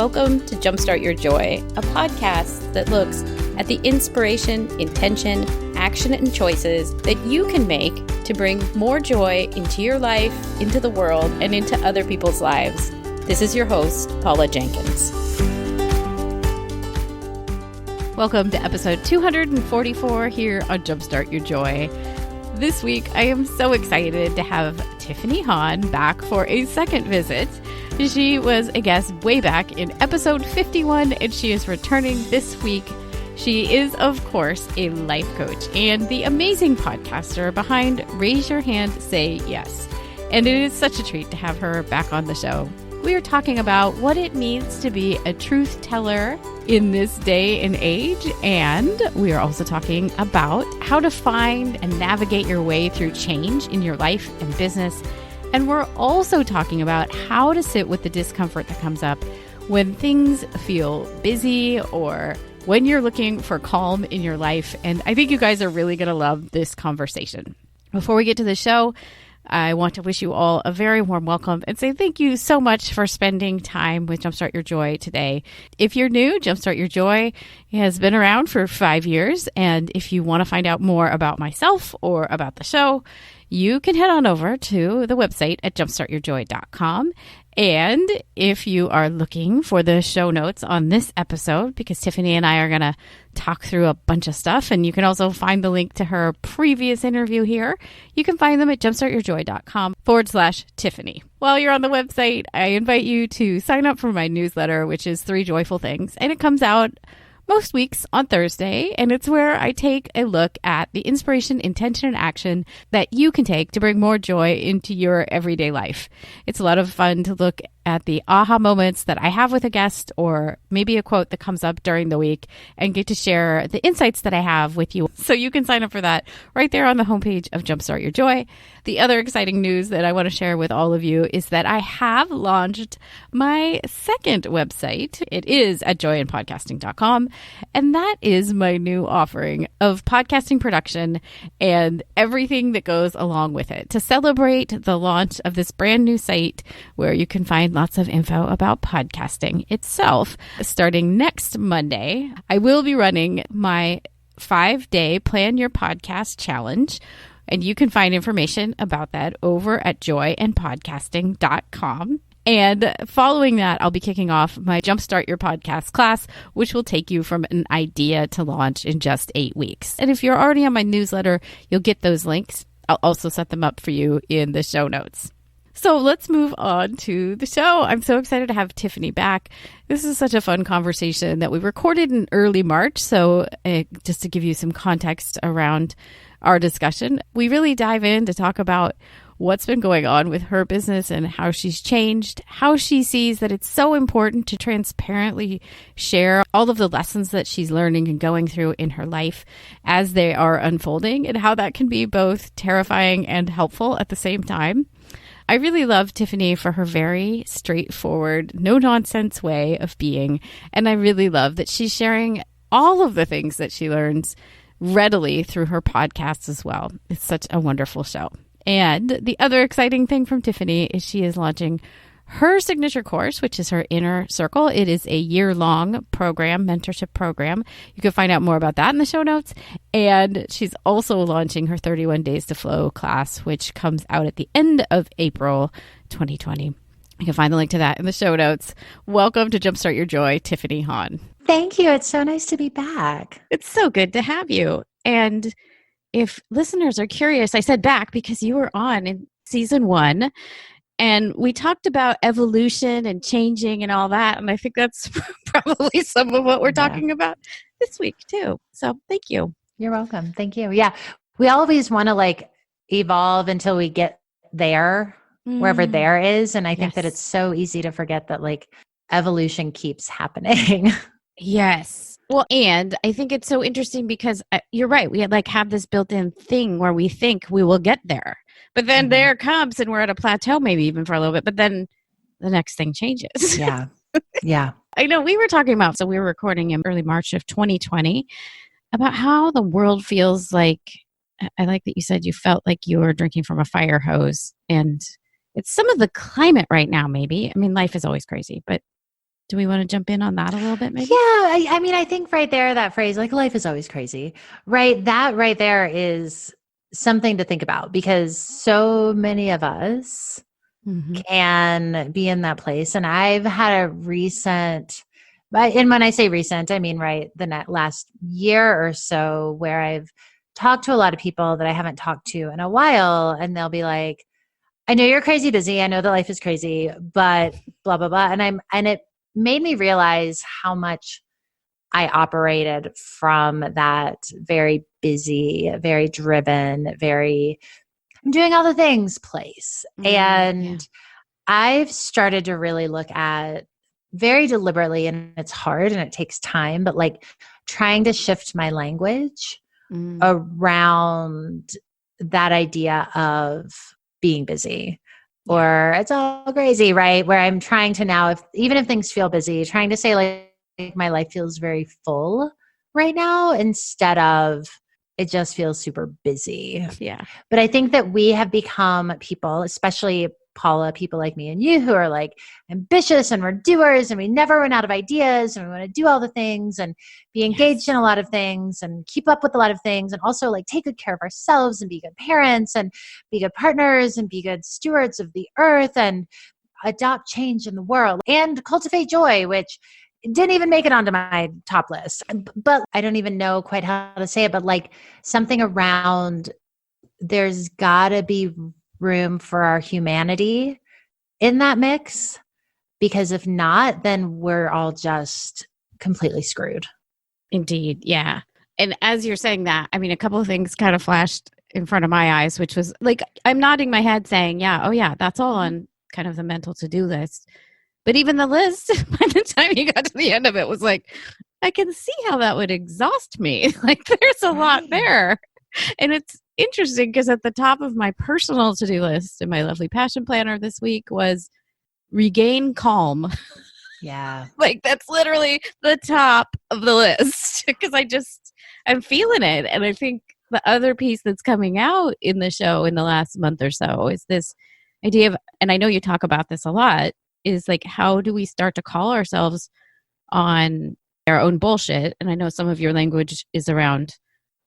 Welcome to Jumpstart Your Joy, a podcast that looks at the inspiration, intention, action, and choices that you can make to bring more joy into your life, into the world, and into other people's lives. This is your host, Paula Jenkins. Welcome to episode 244 here on Jumpstart Your Joy. This week, I am so excited to have Tiffany Han back for a second visit. She was a guest way back in episode 51, and she is returning this week. She is, of course, a life coach and the amazing podcaster behind Raise Your Hand, Say Yes. And it is such a treat to have her back on the show. We are talking about what it means to be a truth teller in this day and age. And we are also talking about how to find and navigate your way through change in your life and business. And we're also talking about how to sit with the discomfort that comes up when things feel busy or when you're looking for calm in your life. And I think you guys are really going to love this conversation. Before we get to the show, I want to wish you all a very warm welcome and say thank you so much for spending time with Jumpstart Your Joy today. If you're new, Jumpstart Your Joy has been around for 5 years. And if you want to find out more about myself or about the show, you can head on over to the website at jumpstartyourjoy.com. And if you are looking for the show notes on this episode, because Tiffany and I are going to talk through a bunch of stuff, and you can also find the link to her previous interview here, you can find them at jumpstartyourjoy.com/Tiffany. While you're on the website, I invite you to sign up for my newsletter, which is 3 Joyful Things, and it comes out most weeks on Thursday, and it's where I take a look at the inspiration, intention, and action that you can take to bring more joy into your everyday life. It's a lot of fun to look at the aha moments that I have with a guest, or maybe a quote that comes up during the week, and get to share the insights that I have with you. So you can sign up for that right there on the homepage of Jumpstart Your Joy. The other exciting news that I want to share with all of you is that I have launched my second website. It is at joyandpodcasting.com, and that is my new offering of podcasting production and everything that goes along with it to celebrate the launch of this brand new site where you can find lots of info about podcasting itself. Starting next Monday, I will be running my 5-day Plan Your Podcast Challenge, and you can find information about that over at joyandpodcasting.com. And following that, I'll be kicking off my Jumpstart Your Podcast class, which will take you from an idea to launch in just 8 weeks. And if you're already on my newsletter, you'll get those links. I'll also set them up for you in the show notes. So let's move on to the show. I'm so excited to have Tiffany back. This is such a fun conversation that we recorded in early March. So just to give you some context around our discussion, we really dive in to talk about what's been going on with her business and how she's changed, how she sees that it's so important to transparently share all of the lessons that she's learning and going through in her life as they are unfolding, and how that can be both terrifying and helpful at the same time. I really love Tiffany for her very straightforward, no-nonsense way of being, and I really love that she's sharing all of the things that she learns readily through her podcasts as well. It's such a wonderful show. And the other exciting thing from Tiffany is she is launching her signature course, which is her Inner Circle. It is a year-long program, mentorship program. You can find out more about that in the show notes. And she's also launching her 31 Days to Flow class, which comes out at the end of April 2020. You can find the link to that in the show notes. Welcome to Jumpstart Your Joy, Tiffany Han. Thank you. It's so nice to be back. It's so good to have you. And if listeners are curious, I said back because you were on in season 1. And we talked about evolution and changing and all that. And I think that's probably some of what we're talking about this week too. So thank you. You're welcome. Thank you. Yeah. We always want to evolve until we get there, wherever there is. And I think that it's so easy to forget that evolution keeps happening. Yes. Well, and I think it's so interesting because you're right. We have this built-in thing where we think we will get there. But then there it comes, and we're at a plateau maybe even for a little bit, but then the next thing changes. Yeah. Yeah. I know we were talking about, so we were recording in early March of 2020 about how the world feels like, I like that you said you felt like you were drinking from a fire hose, and it's some of the climate right now, maybe. I mean, life is always crazy, but Do we want to jump in on that a little bit, maybe? Yeah. I mean, I think right there, that phrase, like life is always crazy, right? That right there is something to think about because so many of us can be in that place. And I've had a recent, and when I say recent, I mean, right, the last year or so where I've talked to a lot of people that I haven't talked to in a while. And they'll be like, I know you're crazy busy. I know that life is crazy, but blah, blah, blah. And it made me realize how much I operated from that very busy, very driven, I'm doing all the things place. And I've started to really look at very deliberately, and it's hard and it takes time, but like trying to shift my language around that idea of being busy or it's all crazy, right? Where I'm trying to now, even if things feel busy, trying to say like my life feels very full right now instead of it just feels super busy. Yeah. But I think that we have become people, especially Paula, people like me and you who are like ambitious and we're doers and we never run out of ideas and we want to do all the things and be engaged in a lot of things and keep up with a lot of things and also like take good care of ourselves and be good parents and be good partners and be good stewards of the earth and adopt change in the world and cultivate joy, which didn't even make it onto my top list. But I don't even know quite how to say it, but like something around there's gotta be room for our humanity in that mix, because if not, then we're all just completely screwed. Indeed. Yeah. And as you're saying that, I mean, a couple of things kind of flashed in front of my eyes, which was like, I'm nodding my head saying, yeah, oh yeah, that's all on kind of the mental to-do list. But even the list, by the time you got to the end of it, was like, I can see how that would exhaust me. Like there's a lot there. And it's interesting because at the top of my personal to-do list in my lovely passion planner this week was regain calm. Yeah. Like that's literally the top of the list because I'm feeling it. And I think the other piece that's coming out in the show in the last month or so is this idea of, and I know you talk about this a lot, is like, how do we start to call ourselves on our own bullshit? And I know some of your language is around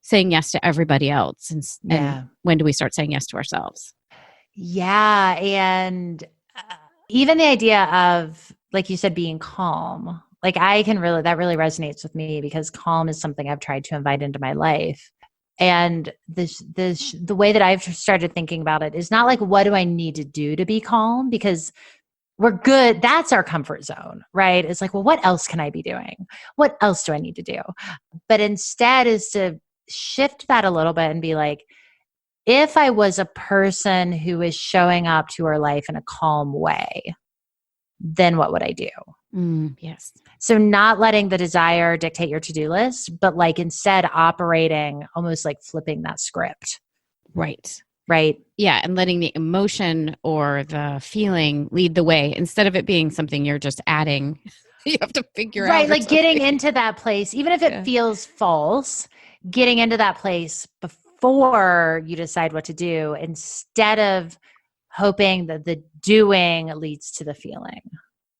saying yes to everybody else. And when do we start saying yes to ourselves? Yeah. And even the idea of, like you said, being calm, like that really resonates with me because calm is something I've tried to invite into my life. And the way that I've started thinking about it is not like, what do I need to do to be calm? Because we're good. That's our comfort zone, right? It's like, well, what else can I be doing? What else do I need to do? But instead is to shift that a little bit and be like, if I was a person who is showing up to her life in a calm way, then what would I do? Yes. So not letting the desire dictate your to-do list, but like instead operating almost like flipping that script. Right. Right. Yeah. And letting the emotion or the feeling lead the way instead of it being something you're just adding. You have to figure out. Right. Like getting into that place, even if it feels false, getting into that place before you decide what to do instead of hoping that the doing leads to the feeling.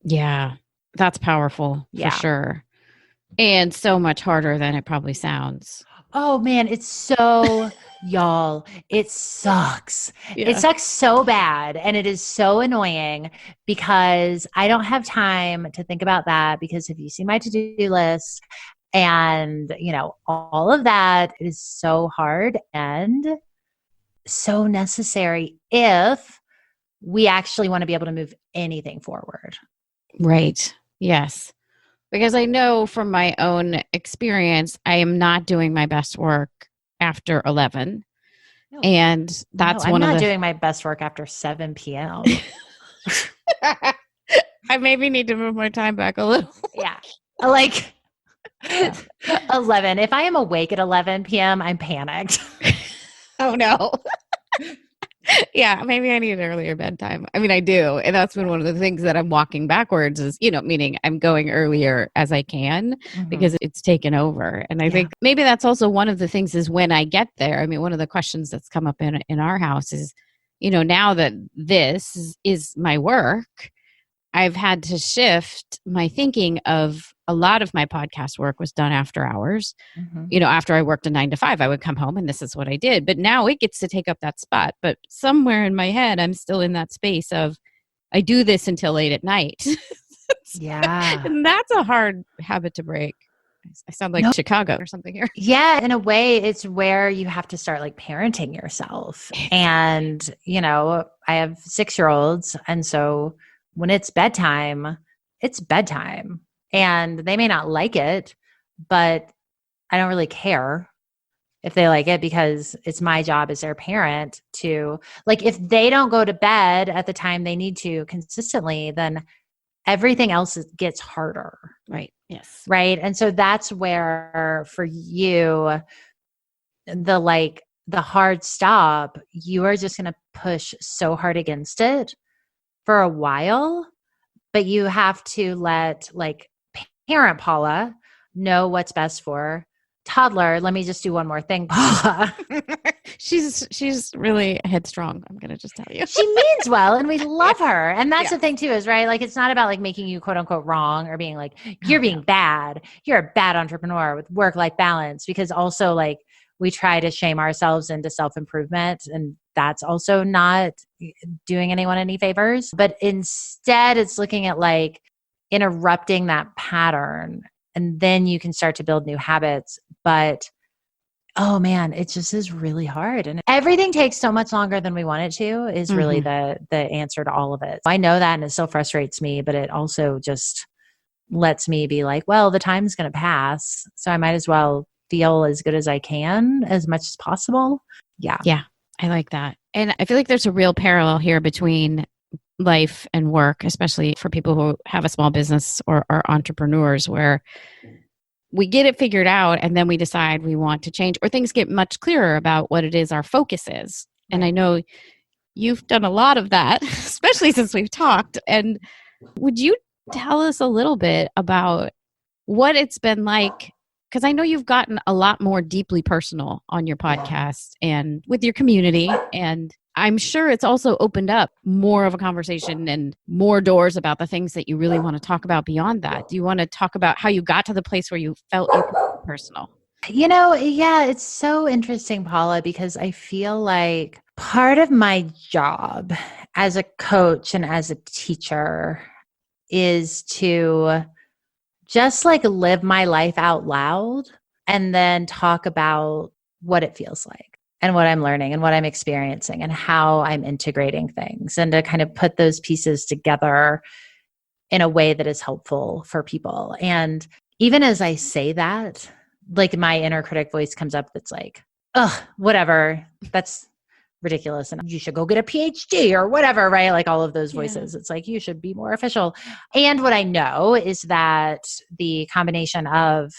Yeah. That's powerful for sure. And so much harder than it probably sounds. Oh man, it's so y'all, it sucks. Yeah. It sucks so bad. And it is so annoying because I don't have time to think about that because if you see my to-do list and, all of that is so hard and so necessary if we actually want to be able to move anything forward. Right. Yes. Because I know from my own experience, I am not doing my best work after 11. No. And that's I'm not doing my best work after 7 p.m. I maybe need to move my time back a little. Yeah. Like 11. If I am awake at 11 p.m., I'm panicked. Oh, no. Yeah, maybe I need an earlier bedtime. I mean, I do. And that's been one of the things that I'm walking backwards is, meaning I'm going earlier as I can because it's taken over. And I think maybe that's also one of the things is when I get there. I mean, one of the questions that's come up in our house is, now that this is my work, I've had to shift my thinking of a lot of my podcast work was done after hours. Mm-hmm. After I worked a 9 to 5, I would come home and this is what I did. But now it gets to take up that spot. But somewhere in my head, I'm still in that space of I do this until late at night. Yeah. And that's a hard habit to break. I sound like Chicago or something here. Yeah. In a way, it's where you have to start like parenting yourself. And, I have 6-year-olds. And so when it's bedtime. And they may not like it, but I don't really care if they like it because it's my job as their parent to, like, if they don't go to bed at the time they need to consistently, then everything else gets harder. Right. Yes. Right. And so that's where for you, the hard stop, you are just going to push so hard against it for a while, but you have to let like parent Paula know what's best for toddler. Let me just do one more thing, Paula. She's really headstrong. I'm going to just tell you. She means well and we love her. And that's the thing too, is right. Like, it's not about like making you quote unquote wrong or being like, you're being bad. You're a bad entrepreneur with work-life balance, because also like we try to shame ourselves into self-improvement, and that's also not doing anyone any favors. But instead it's looking at like interrupting that pattern, and then you can start to build new habits. But oh man, it just is really hard. And everything takes so much longer than we want it to is really the answer to all of it. I know that, and it still frustrates me, but it also just lets me be like, well, the time's going to pass. So I might as well feel as good as I can as much as possible. Yeah. Yeah. I like that. And I feel like there's a real parallel here between life and work, especially for people who have a small business or are entrepreneurs, where we get it figured out and then we decide we want to change, or things get much clearer about what it is our focus is. Right. And I know you've done a lot of that, especially since we've talked. And would you tell us a little bit about what it's been like? Because I know you've gotten a lot more deeply personal on your podcast and with your community. And I'm sure it's also opened up more of a conversation and more doors about the things that you really want to talk about beyond that. Do you want to talk about how you got to the place where you felt you could be personal? Yeah, it's so interesting, Paula, because I feel like part of my job as a coach and as a teacher is to just like live my life out loud and then talk about what it feels like and what I'm learning and what I'm experiencing and how I'm integrating things, and to kind of put those pieces together in a way that is helpful for people. And even as I say that, like my inner critic voice comes up that's like, ugh, whatever, that's ridiculous. And you should go get a PhD or whatever, right? Like all of those voices. Yeah. It's like, you should be more official. And what I know is that the combination of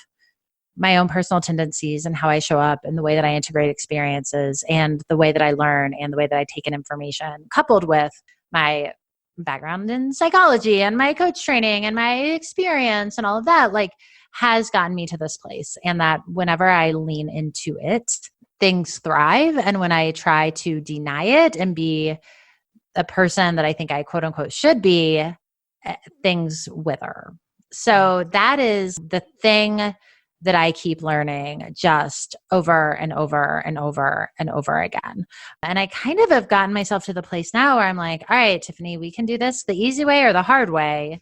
my own personal tendencies and how I show up and the way that I integrate experiences and the way that I learn and the way that I take in information, coupled with my background in psychology and my coach training and my experience and all of that, like, has gotten me to this place. And that whenever I lean into it, things thrive. And when I try to deny it and be a person that I think I quote unquote should be, things wither. So that is the thing that I keep learning just over and over and over and over again. And I kind of have gotten myself to the place now where I'm like, all right, Tiffany, we can do this the easy way or the hard way.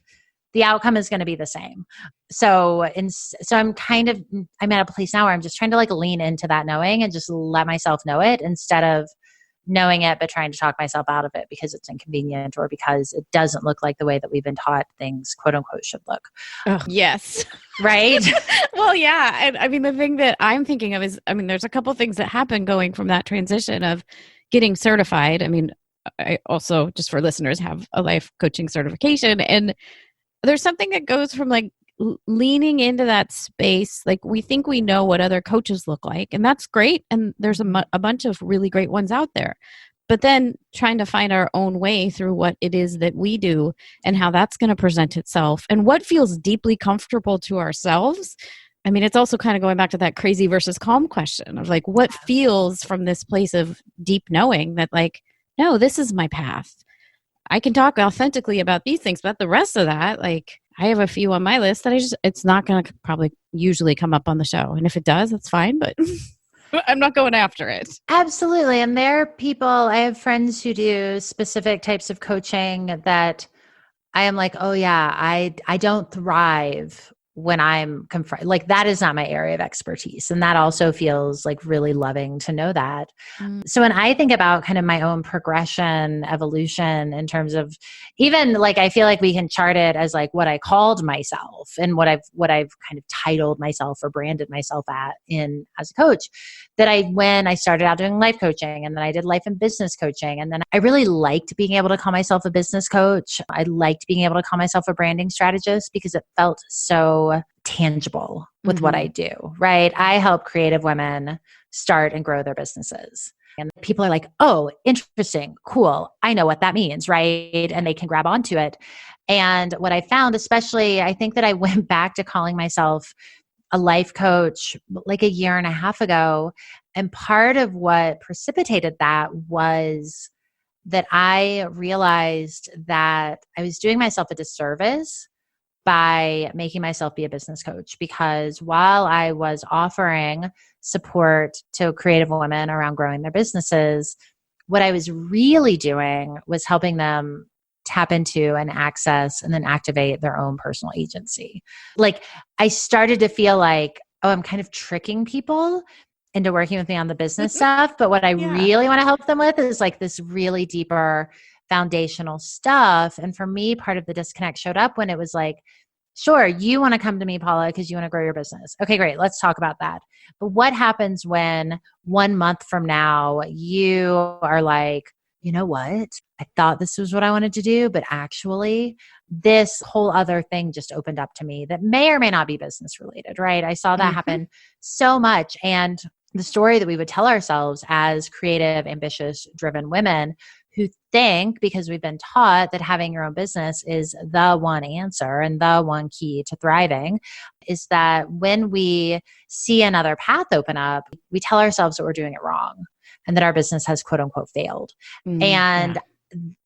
The outcome is going to be the same. So I'm at a place now where I'm just trying to like lean into that knowing and just let myself know it instead of knowing it, but trying to talk myself out of it because it's inconvenient or because it doesn't look like the way that we've been taught things, quote unquote, should look. Oh, yes. Right? Well, yeah. And I mean, the thing that I'm thinking of is, there's a couple things that happen going from that transition of getting certified. I also, just for listeners, have a life coaching certification. And there's something that goes from like leaning into that space. Like, we think we know what other coaches look like, and that's great. And there's a bunch of really great ones out there. But then trying to find our own way through what it is that we do and how that's going to present itself and what feels deeply comfortable to ourselves. It's also kind of going back to that crazy versus calm question of like, what feels from this place of deep knowing that like, no, this is my path. I can talk authentically about these things, but the rest of that, like I have a few on my list that it's not going to probably usually come up on the show. And if it does, that's fine, but I'm not going after it. Absolutely. And there are people, I have friends who do specific types of coaching that I am like, oh yeah, I don't thrive when I'm confronted. Like that is not my area of expertise. And that also feels like really loving to know that. So when I think about kind of my own progression, evolution in terms of even like, I feel like we can chart it as like what I called myself and what I've kind of titled myself or branded myself as a coach, that when I started out doing life coaching, and then I did life and business coaching. And then I really liked being able to call myself a business coach. I liked being able to call myself a branding strategist because it felt so tangible with what I do, right? I help creative women start and grow their businesses. And people are like, oh, interesting, cool. I know what that means, right? And they can grab onto it. And what I found, especially, I think that I went back to calling myself a life coach like a year and a half ago. And part of what precipitated that was that I realized that I was doing myself a disservice by making myself be a business coach, because while I was offering support to creative women around growing their businesses, what I was really doing was helping them tap into and access and then activate their own personal agency. Like I started to feel like, oh, I'm kind of tricking people into working with me on the business stuff. But what I really want to help them with is like this really deeper foundational stuff. And for me, part of the disconnect showed up when it was like, sure, you want to come to me, Paula, because you want to grow your business. Okay, great. Let's talk about that. But what happens when 1 month from now, you are like, you know what? I thought this was what I wanted to do, but actually this whole other thing just opened up to me that may or may not be business related, right? I saw that happen so much. And the story that we would tell ourselves as creative, ambitious, driven women who think, because we've been taught that having your own business is the one answer and the one key to thriving, is that when we see another path open up, we tell ourselves that we're doing it wrong and that our business has quote unquote failed. And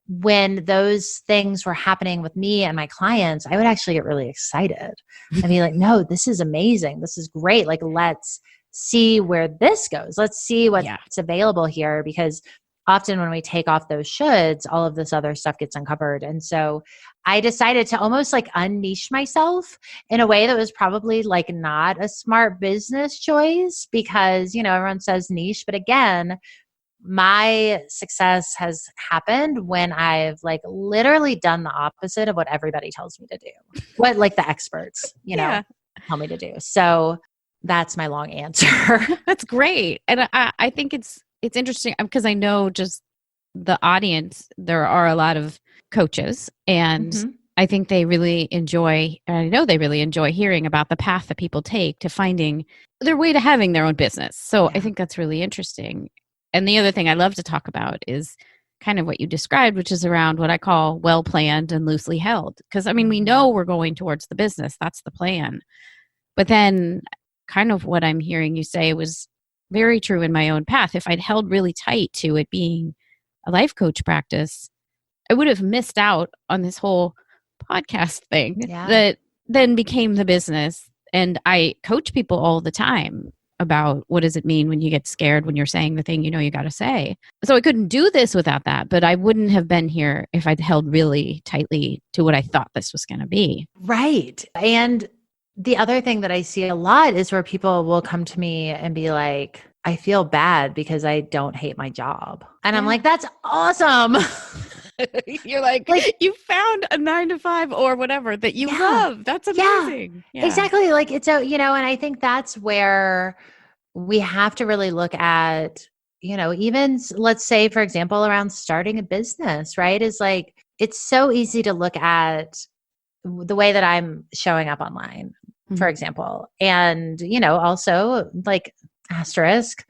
when those things were happening with me and my clients, I would actually get really excited and be like, no, this is amazing. This is great. Like, let's see where this goes. Let's see what's available here, because often when we take off those shoulds, all of this other stuff gets uncovered. And so I decided to almost like unniche myself in a way that was probably like not a smart business choice, because, you know, everyone says niche, but again, my success has happened when I've like literally done the opposite of what everybody tells me to do, what like the experts, you know, tell me to do. So that's my long answer. That's great. And I think it's interesting because I know just the audience, there are a lot of coaches, and I think they really enjoy, and I know they really enjoy hearing about the path that people take to finding their way to having their own business. So I think that's really interesting. And the other thing I love to talk about is kind of what you described, which is around what I call well-planned and loosely held. Because I mean, we know we're going towards the business. That's the plan. But then kind of what I'm hearing you say was very true in my own path. If I'd held really tight to it being a life coach practice, I would have missed out on this whole podcast thing that then became the business. And I coach people all the time about what does it mean when you get scared when you're saying the thing you know you got to say. So I couldn't do this without that, but I wouldn't have been here if I'd held really tightly to what I thought this was going to be. Right. And the other thing that I see a lot is where people will come to me and be like, I feel bad because I don't hate my job. And I'm like, that's awesome. You're like, you found a 9-to-5 or whatever that you love. That's amazing. Yeah, exactly. Like it's a, you know, and I think that's where we have to really look at, you know, even let's say, for example, around starting a business, right? Is like, it's so easy to look at the way that I'm showing up online, for example. And, you know, also like asterisk,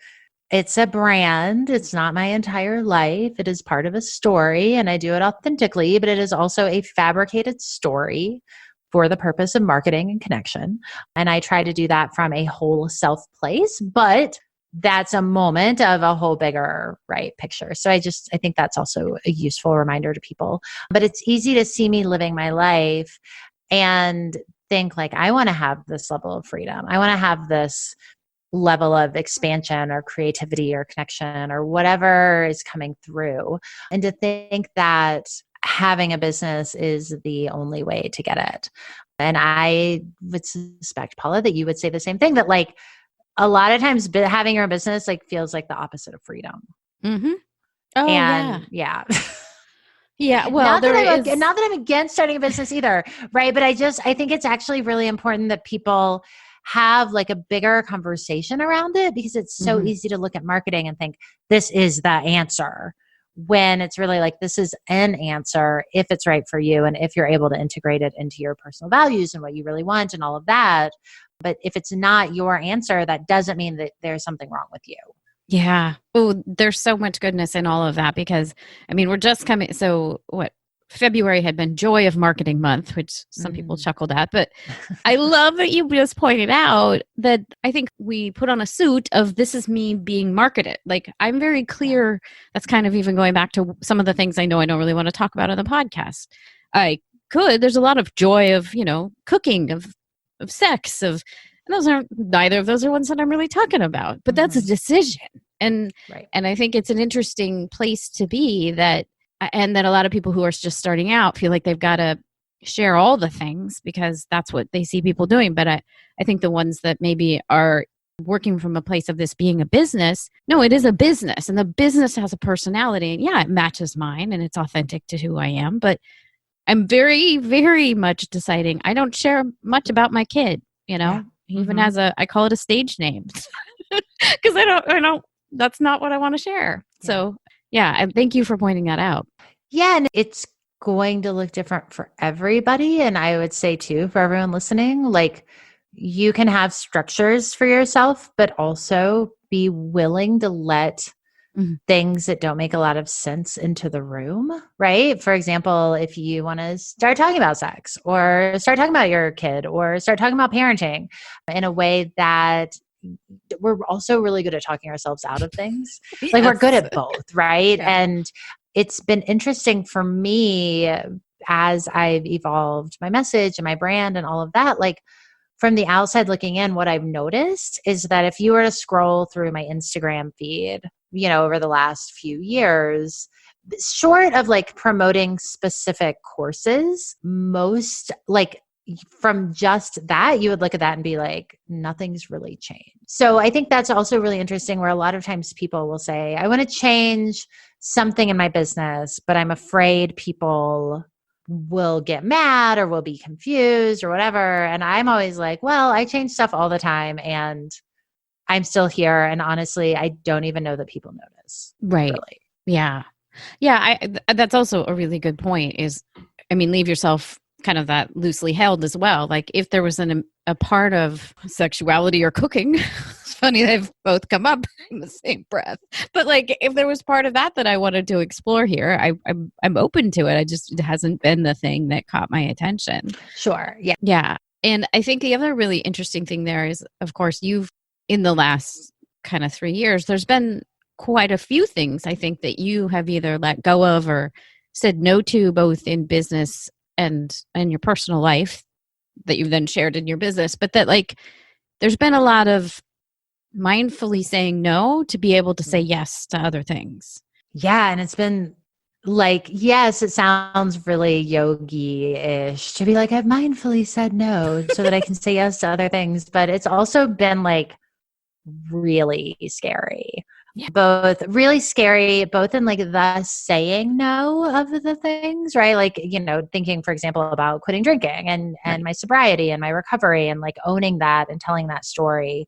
it's a brand. It's not my entire life. It is part of a story and I do it authentically, but it is also a fabricated story for the purpose of marketing and connection. And I try to do that from a whole self place, but that's a moment of a whole bigger, right, picture. So I think that's also a useful reminder to people. But it's easy to see me living my life and think like, I want to have this level of freedom. I want to have this level of expansion or creativity or connection or whatever is coming through. And to think that having a business is the only way to get it. And I would suspect, Paula, that you would say the same thing, that like a lot of times having your own business like feels like the opposite of freedom. Mm-hmm. Oh, and yeah. Yeah, well, not that I'm against starting a business either, right? But I think it's actually really important that people have like a bigger conversation around it, because it's so easy to look at marketing and think this is the answer, when it's really like, this is an answer if it's right for you and if you're able to integrate it into your personal values and what you really want and all of that. But if it's not your answer, that doesn't mean that there's something wrong with you. Yeah. Oh, there's so much goodness in all of that, because I mean, we're just coming. So what? February had been Joy of Marketing Month, which some people chuckled at, but I love that you just pointed out that I think we put on a suit of this is me being marketed. Like, I'm very clear. That's kind of even going back to some of the things I know I don't really want to talk about on the podcast. There's a lot of joy of, cooking, of sex, and neither of those are ones that I'm really talking about, but that's a decision. And I think it's an interesting place to be, and that a lot of people who are just starting out feel like they've got to share all the things because that's what they see people doing. But I think the ones that maybe are working from a place of this being a business, no, it is a business, and the business has a personality, and yeah, it matches mine and it's authentic to who I am. But I'm very, very much deciding I don't share much about my kid, even as I call it a stage name, because I don't, that's not what I want to share. Yeah. So yeah, and thank you for pointing that out. Yeah, and it's going to look different for everybody. And I would say too, for everyone listening, like, you can have structures for yourself, but also be willing to let things that don't make a lot of sense into the room, right? For example, if you want to start talking about sex or start talking about your kid or start talking about parenting in a way that we're also really good at talking ourselves out of things. Yes. Like, we're good at both, right? Yeah. And it's been interesting for me as I've evolved my message and my brand and all of that. Like, from the outside looking in, what I've noticed is that if you were to scroll through my Instagram feed, over the last few years, short of like promoting specific courses, most like from just that, you would look at that and be like, nothing's really changed. So I think that's also really interesting, where a lot of times people will say, I want to change something in my business, but I'm afraid people will get mad or will be confused or whatever. And I'm always like, well, I change stuff all the time and I'm still here. And honestly, I don't even know that people notice. Right. Really. Yeah. Yeah. That's also a really good point leave yourself kind of that loosely held as well. Like, if there was a part of sexuality or cooking, it's funny they've both come up in the same breath, but like, if there was part of that I wanted to explore here, I'm open to it. It hasn't been the thing that caught my attention. Sure. Yeah. Yeah. And I think the other really interesting thing there is, of course, in the last kind of 3 years, there's been quite a few things I think that you have either let go of or said no to, both in business and in your personal life, that you've then shared in your business, but that like, there's been a lot of mindfully saying no to be able to say yes to other things. Yeah. And it's been like, yes, it sounds really yogi-ish to be like, I've mindfully said no so that I can say yes to other things. But it's also been like really scary. Yeah. Both really scary, both in like the saying no of the things, right? Like, thinking, for example, about quitting drinking and my sobriety and my recovery, and like owning that and telling that story,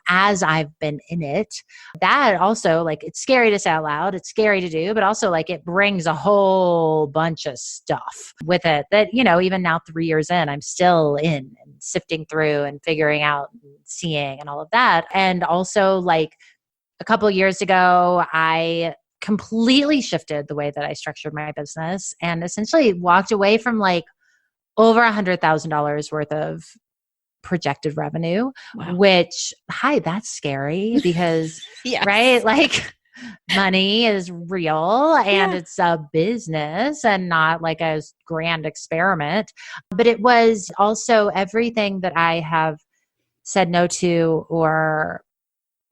as I've been in it. That also, like, it's scary to say out loud, it's scary to do, but also like it brings a whole bunch of stuff with it that, even now 3 years in, I'm still in and sifting through and figuring out and seeing and all of that. And also, like, a couple of years ago, I completely shifted the way that I structured my business and essentially walked away from like over $100,000 worth of projected revenue, Wow. which, hi, that's scary because, Yes. right? Like money is real and Yeah. it's a business and not like a grand experiment. But it was also everything that I have said no to or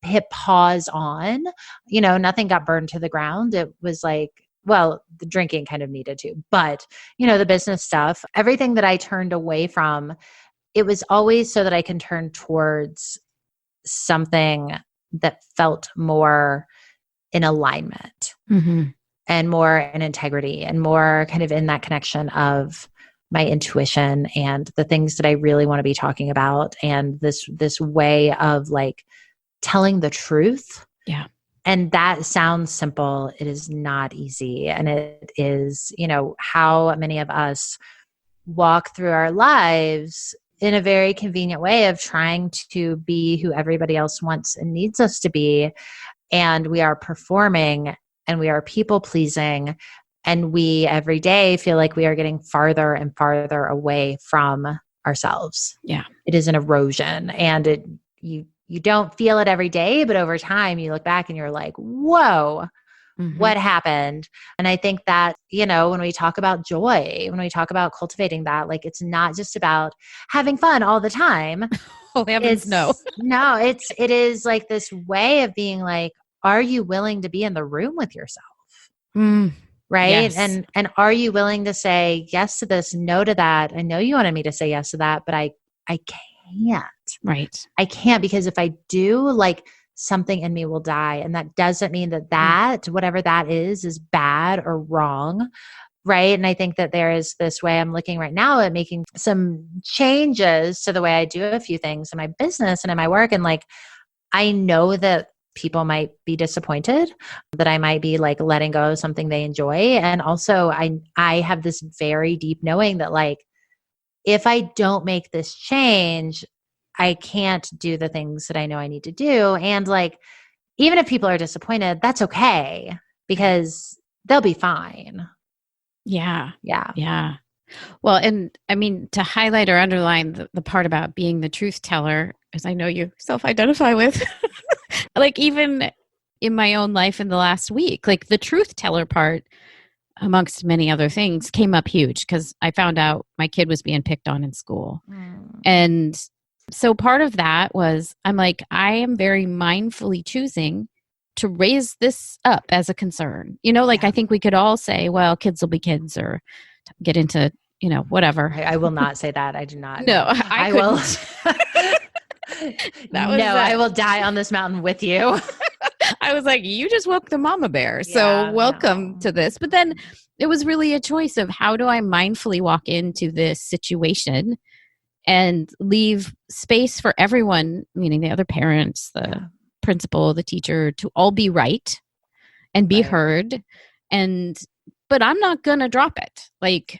hit pause on, nothing got burned to the ground. It was like, well, the drinking kind of needed to, but the business stuff, everything that I turned away from, it was always so that I can turn towards something that felt more in alignment and more in integrity and more kind of in that connection of my intuition and the things that I really want to be talking about. And this way of like telling the truth. Yeah. And that sounds simple. It is not easy. And it is, how many of us walk through our lives in a very convenient way of trying to be who everybody else wants and needs us to be. And we are performing and we are people pleasing. And we every day feel like we are getting farther and farther away from ourselves. Yeah. It is an erosion, and you don't feel it every day, but over time you look back and you're like, whoa, what happened? And I think that, when we talk about joy, when we talk about cultivating that, like, it's not just about having fun all the time. Oh, heavens, no. No, it is like this way of being like, are you willing to be in the room with yourself? Right. Yes. And are you willing to say yes to this, no to that? I know you wanted me to say yes to that, but I can't. Right. I can't, because if I do, like, something in me will die. And that doesn't mean that whatever that is bad or wrong. Right. And I think that there is this way I'm looking right now at making some changes to the way I do a few things in my business and in my work. And like, I know that people might be disappointed, that I might be like letting go of something they enjoy. And also I have this very deep knowing that, like, if I don't make this change, I can't do the things that I know I need to do. And like, even if people are disappointed, that's okay, because they'll be fine. Yeah. Yeah. Yeah. Well, and I mean, to highlight or underline the part about being the truth teller, as I know you self-identify with, like even in my own life in the last week, like the truth teller part, amongst many other things, came up huge because I found out my kid was being picked on in school. And so part of that was, I'm like, I am very mindfully choosing to raise this up as a concern. I think we could all say, well, kids will be kids, or get into, whatever. I will not say that. I do not. No, I will. I will die on this mountain with you. I was like, you just woke the mama bear. So welcome to this. But then it was really a choice of, how do I mindfully walk into this situation and leave space for everyone, meaning the other parents, the principal, the teacher, to all be right and be heard. But I'm not going to drop it. Like,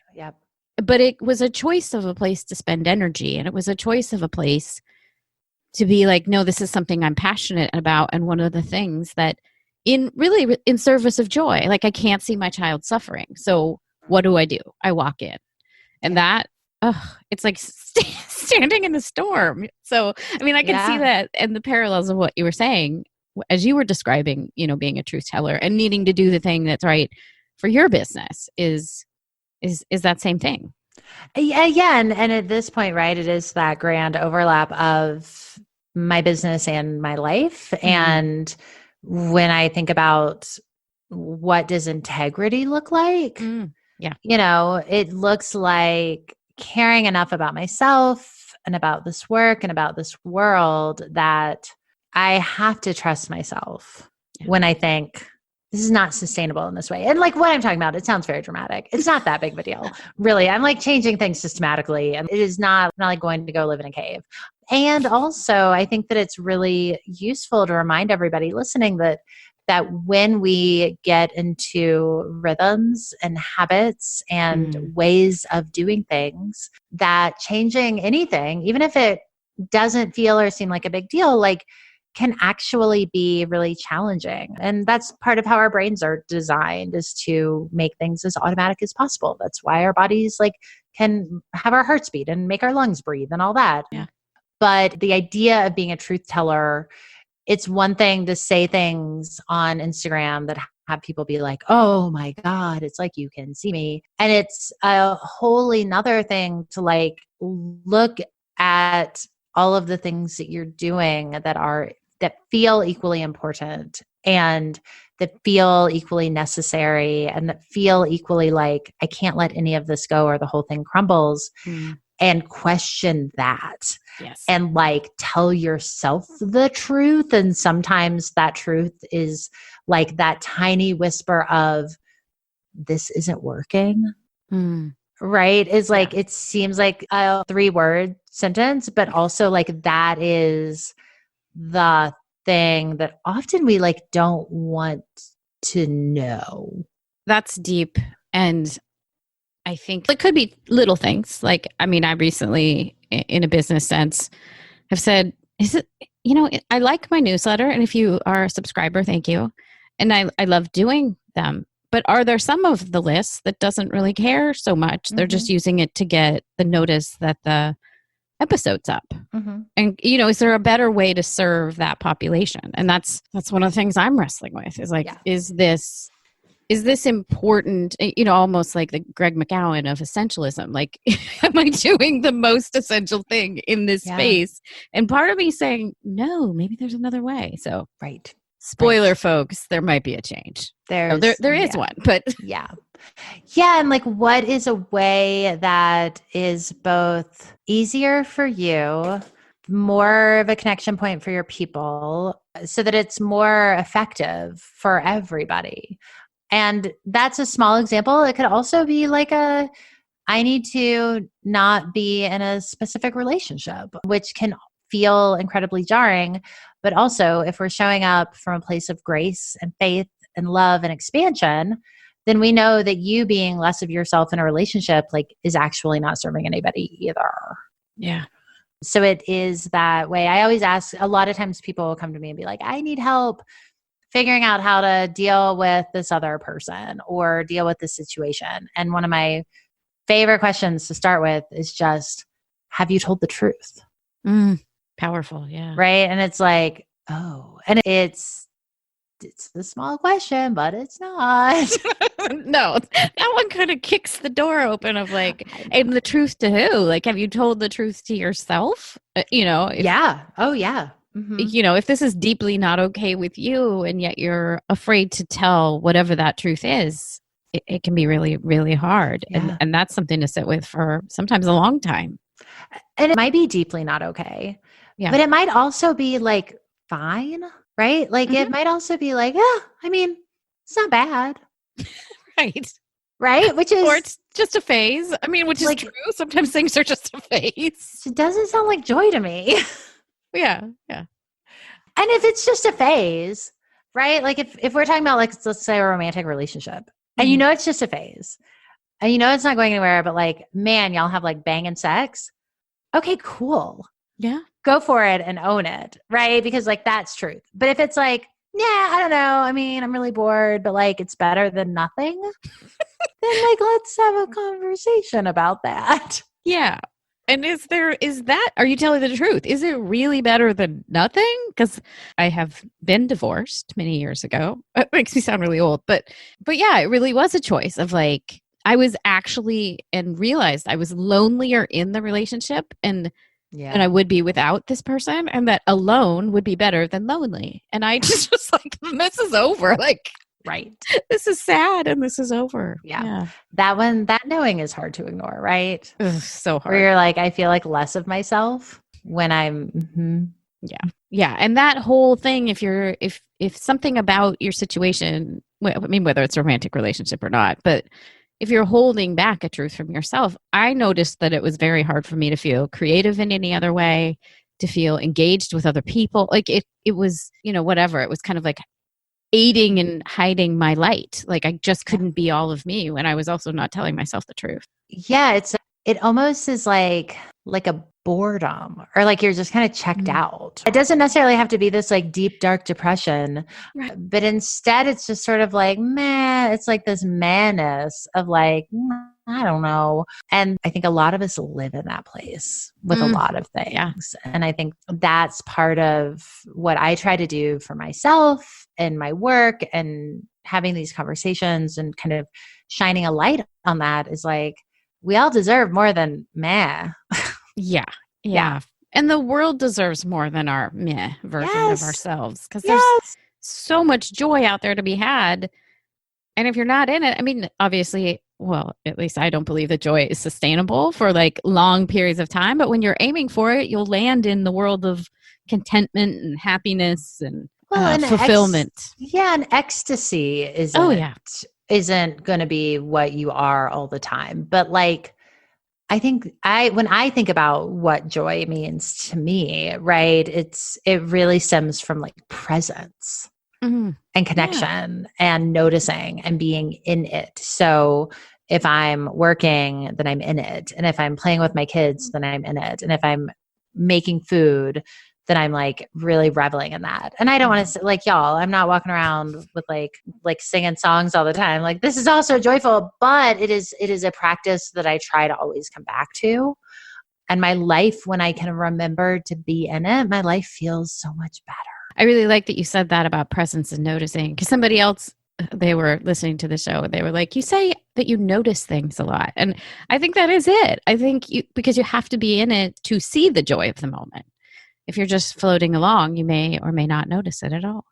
but it was a choice of a place to spend energy. And it was a choice of a place to be like, no, this is something I'm passionate about. And one of the things that in service of joy, like, I can't see my child suffering. So what do? I walk in, and that, it's like standing in the storm. So, I mean, I can see that, and the parallels of what you were saying as you were describing, being a truth teller and needing to do the thing that's right for your business is that same thing. Yeah. And at this point, right, it is that grand overlap of my business and my life. And when I think about what does integrity look like, it looks like caring enough about myself and about this work and about this world that I have to trust myself when I think this is not sustainable in this way. And like, what I'm talking about, it sounds very dramatic. It's not that big of a deal. Really. I'm like changing things systematically, and it is not like going to go live in a cave. And also, I think that it's really useful to remind everybody listening that when we get into rhythms and habits and ways of doing things, that changing anything, even if it doesn't feel or seem like a big deal, like, can actually be really challenging. And that's part of how our brains are designed, is to make things as automatic as possible. That's why our bodies like can have our hearts beat and make our lungs breathe and all that. Yeah. But the idea of being a truth teller, it's one thing to say things on Instagram that have people be like, oh my God, it's like you can see me. And it's a wholly another thing to like look at all of the things that you're doing that feel equally important and that feel equally necessary and that feel equally like, I can't let any of this go or the whole thing crumbles. And question that. Yes. And like tell yourself the truth. And sometimes that truth is like that tiny whisper of, this isn't working. Right? Is like, it seems like a 3-word sentence, but also like that is the thing that often we like don't want to know. That's deep. And I think it could be little things. Like, I mean, I recently, in a business sense, have said, I like my newsletter. And if you are a subscriber, thank you. And I love doing them. But are there some of the list that doesn't really care so much? They're just using it to get the notice that the episode's up. And, is there a better way to serve that population? And that's one of the things I'm wrestling with is like, is this important, almost like the Greg McKeown of essentialism? Like, am I doing the most essential thing in this space? And part of me saying, no, maybe there's another way. So, spoiler, folks, there might be a change. There is one, but yeah. And like, what is a way that is both easier for you, more of a connection point for your people, so that it's more effective for everybody? And that's a small example. It could also be like I need to not be in a specific relationship, which can feel incredibly jarring. But also, if we're showing up from a place of grace and faith and love and expansion, then we know that you being less of yourself in a relationship like is actually not serving anybody either. Yeah. So it is that way. I always ask, a lot of times people will come to me and be like, I need help figuring out how to deal with this other person or deal with this situation. And one of my favorite questions to start with is just, have you told the truth? Powerful. Yeah. Right. And it's like, oh, and it's a small question, but it's not. No, that one kind of kicks the door open of like, and the truth to who? Like, have you told the truth to yourself? Yeah. Oh, yeah. If this is deeply not okay with you and yet you're afraid to tell whatever that truth is, it can be really, really hard. Yeah. And that's something to sit with for sometimes a long time. And it might be deeply not okay. Yeah. But it might also be like fine, right? Like it might also be like, I mean, it's not bad. Right. Right? Which is, or it's just a phase. I mean, which is true. Sometimes things are just a phase. It doesn't sound like joy to me. Yeah. And if it's just a phase, right? Like if we're talking about like, let's say a romantic relationship and it's just a phase and it's not going anywhere, but like, man, y'all have like banging sex. Okay, cool. Yeah. Go for it and own it. Right. Because like, that's truth. But if it's like, yeah, I don't know. I mean, I'm really bored, but like, it's better than nothing. Then like, let's have a conversation about that. Yeah. And are you telling the truth? Is it really better than nothing? Because I have been divorced many years ago. It makes me sound really old, but yeah, it really was a choice of like, I was actually and realized I was lonelier in the relationship and I would be without this person, and that alone would be better than lonely. And I just was like, this is over. Like, right. This is sad and this is over. Yeah. That knowing is hard to ignore, right? Ugh, so hard. Where you're like, I feel like less of myself when I'm Yeah. And that whole thing, if something about your situation, I mean, whether it's a romantic relationship or not, but if you're holding back a truth from yourself, I noticed that it was very hard for me to feel creative in any other way, to feel engaged with other people. Like it was, whatever. It was kind of like aiding and hiding my light. Like I just couldn't be all of me when I was also not telling myself the truth. Yeah. It almost is like a boredom or like you're just kind of checked out. It doesn't necessarily have to be this like deep, dark depression, but instead it's just sort of like, meh, it's like this madness of like, I don't know. And I think a lot of us live in that place with a lot of things. Yeah. And I think that's part of what I try to do for myself and my work, and having these conversations and kind of shining a light on that is like, we all deserve more than meh. Yeah. And the world deserves more than our meh version of ourselves, because there's so much joy out there to be had. And if you're not in it, I mean, obviously, well, at least I don't believe that joy is sustainable for like long periods of time. But when you're aiming for it, you'll land in the world of contentment and happiness and fulfillment. And ecstasy isn't going to be what you are all the time. But like, I think when I think about what joy means to me, right, it really stems from like presence and connection and noticing and being in it. So if I'm working, then I'm in it. And if I'm playing with my kids, then I'm in it. And if I'm making food, then I'm like really reveling in that. And I don't want to say, like, y'all, I'm not walking around with like singing songs all the time. Like, this is also joyful, but it is a practice that I try to always come back to. And my life, when I can remember to be in it, my life feels so much better. I really like that you said that about presence and noticing, because somebody else, they were listening to the show and they were like, you say that you notice things a lot. And I think that is it. I think because you have to be in it to see the joy of the moment. If you're just floating along, you may or may not notice it at all.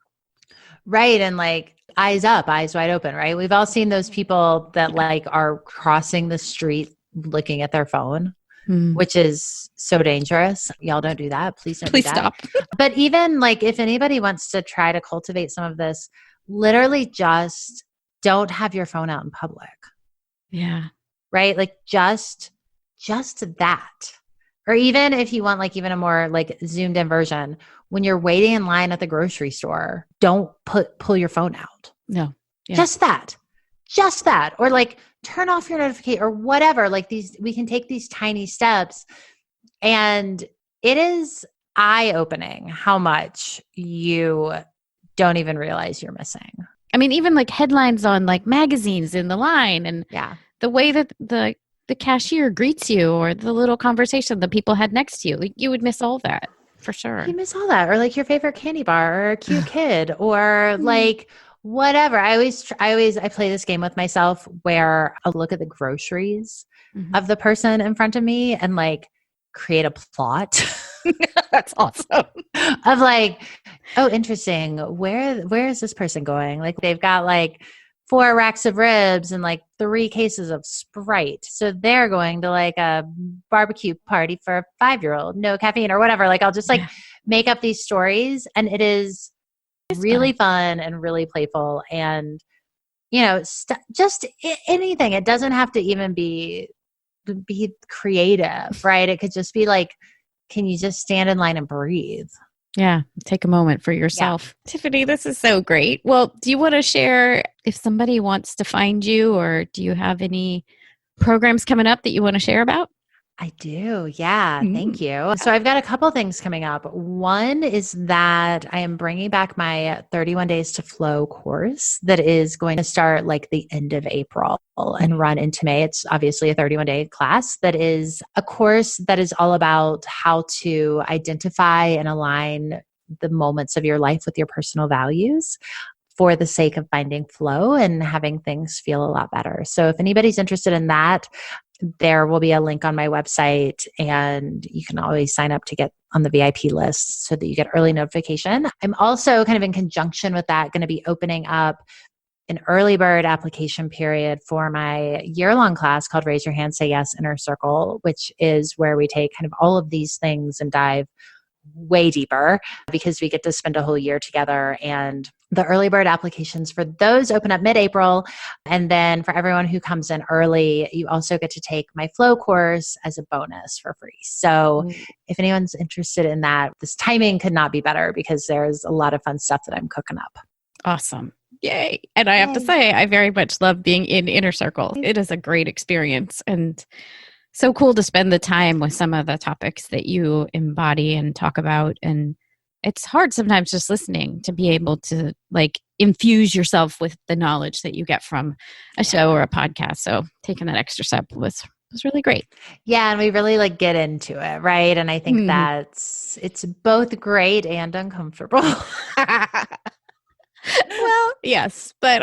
Right. And like eyes up, eyes wide open, right? We've all seen those people that like are crossing the street looking at their phone, which is so dangerous. Y'all don't do that. Please don't do that. Stop. But even like if anybody wants to try to cultivate some of this, literally just don't have your phone out in public. Yeah. Right? Like just that. Or even if you want like even a more like zoomed in version, when you're waiting in line at the grocery store, don't pull your phone out. No. Yeah. Just that. Or like turn off your notification or whatever. Like we can take these tiny steps, and it is eye-opening how much you don't even realize you're missing. I mean, even like headlines on like magazines in the line, and the way that the cashier greets you, or the little conversation that people had next to you, like, you would miss all that for sure. You miss all that, or like your favorite candy bar, or a cute kid, or like whatever. I play this game with myself where I'll look at the groceries of the person in front of me and like create a plot. That's awesome. Of like, oh, interesting. Where is this person going? Like they've got like 4 racks of ribs and like 3 cases of Sprite. So they're going to like a barbecue party for a 5-year-old, no caffeine or whatever. Like I'll just like make up these stories, and it's really fun and really playful. And, you know, just anything. It doesn't have to even be creative, right? It could just be like, can you just stand in line and breathe? Yeah. Take a moment for yourself. Yeah. Tiffany, this is so great. Well, do you want to share if somebody wants to find you, or do you have any programs coming up that you want to share about? I do. Yeah. Thank you. So I've got a couple things coming up. One is that I am bringing back my 31 Days to Flow course that is going to start like the end of April and run into May. It's obviously a 31-day class that is a course that is all about how to identify and align the moments of your life with your personal values for the sake of finding flow and having things feel a lot better. So if anybody's interested in that, there will be a link on my website, and you can always sign up to get on the VIP list so that you get early notification. I'm also kind of in conjunction with that going to be opening up an early bird application period for my year-long class called Raise Your Hand, Say Yes, Inner Circle, which is where we take kind of all of these things and dive way deeper, because we get to spend a whole year together. And the early bird applications for those open up mid-April. And then for everyone who comes in early, you also get to take my flow course as a bonus for free. So if anyone's interested in that, this timing could not be better, because there's a lot of fun stuff that I'm cooking up. Awesome. Yay. And I have to say, I very much love being in Inner Circle. It is a great experience, and so cool to spend the time with some of the topics that you embody and talk about. And it's hard sometimes just listening to be able to like infuse yourself with the knowledge that you get from a show or a podcast. So taking that extra step was really great. Yeah. And we really like get into it. Right. And I think it's both great and uncomfortable. Well, yes, but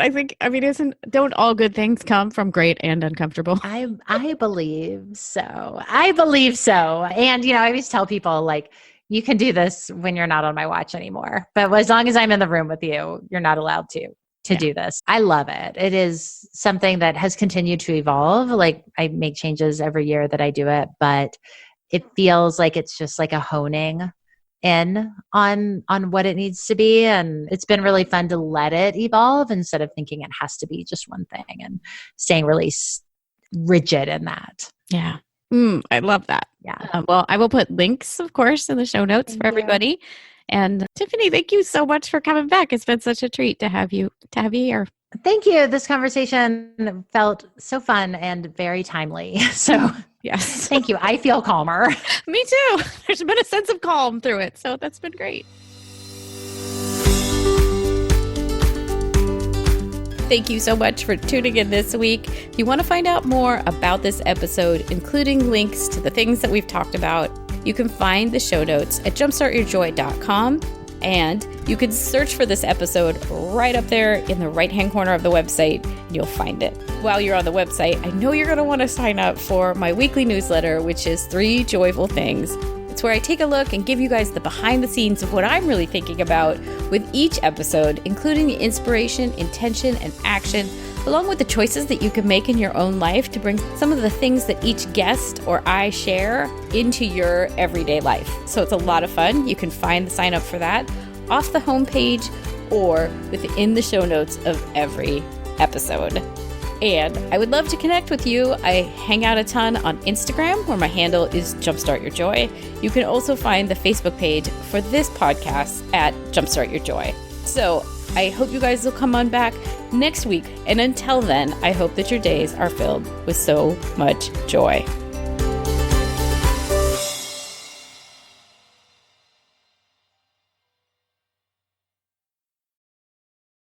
don't all good things come from great and uncomfortable? I believe so. I believe so. And, I always tell people like, you can do this when you're not on my watch anymore, but as long as I'm in the room with you, you're not allowed to do this. I love it. It is something that has continued to evolve. Like I make changes every year that I do it, but it feels like it's just like a honing in on what it needs to be. And it's been really fun to let it evolve instead of thinking it has to be just one thing and staying really rigid in that. Yeah. I love that. Yeah. Well, I will put links, of course, in the show notes for everybody. And Tiffany, thank you so much for coming back. It's been such a treat to have you here. Thank you. This conversation felt so fun and very timely. So yes, thank you. I feel calmer. Me too. There's been a sense of calm through it. So that's been great. Thank you so much for tuning in this week. If you want to find out more about this episode, including links to the things that we've talked about, you can find the show notes at jumpstartyourjoy.com. And you can search for this episode right up there in the right-hand corner of the website, and you'll find it. While you're on the website, I know you're going to want to sign up for my weekly newsletter, which is 3 Joyful Things. It's where I take a look and give you guys the behind the scenes of what I'm really thinking about with each episode, including the inspiration, intention, and action, along with the choices that you can make in your own life to bring some of the things that each guest or I share into your everyday life. So it's a lot of fun. You can find the sign up for that off the homepage or within the show notes of every episode. And I would love to connect with you. I hang out a ton on Instagram, where my handle is Jumpstart Your Joy. You can also find the Facebook page for this podcast at Jumpstart Your Joy. So I hope you guys will come on back next week. And until then, I hope that your days are filled with so much joy.